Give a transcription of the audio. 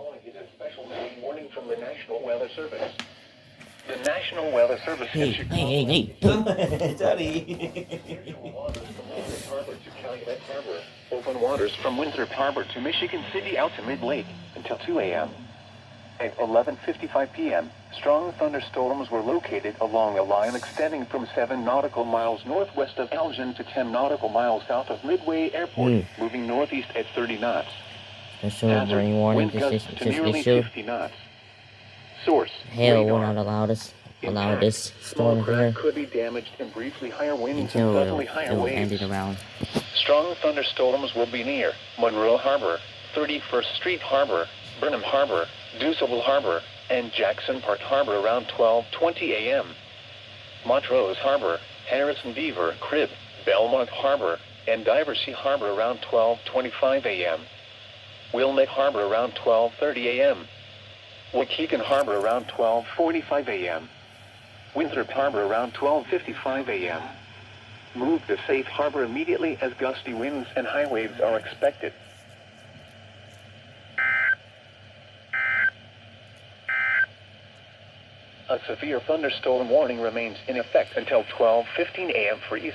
following is a special rain warning from the National Weather Service. The National Weather Service Hey. Sorry. Waters from Winthrop Harbor to Calumet Harbor. Open waters from Winthrop Harbor to Michigan City out to mid-lake until 2 a.m. At 11:55 p.m., strong thunderstorms were located along a line extending from 7 nautical miles northwest of Elgin to 10 nautical miles south of Midway Airport, moving northeast at 30 knots. Special rain warning. Wind gusts This to nearly issue. 50 knots. Source: Hell, we're radar. not allowed Impact. this Small storm craft here could be damaged and briefly higher winds and until suddenly higher it'll waves. end it around. Strong thunderstorms will be near Monroe Harbor, 31st Street Harbor, Burnham Harbor, Deuceville Harbor, and Jackson Park Harbor around 12:20 a.m. Montrose Harbor, Harrison Beaver Crib, Belmont Harbor, and Diversey Harbor around 12:25 a.m. Wilmette Harbor around 12:30 a.m. Waukegan Harbor around 12:45 a.m. Winthrop Harbor around 12:55 a.m. Move to safe harbor immediately as gusty winds and high waves are expected. A severe thunderstorm warning remains in effect until 12:15 a.m. for East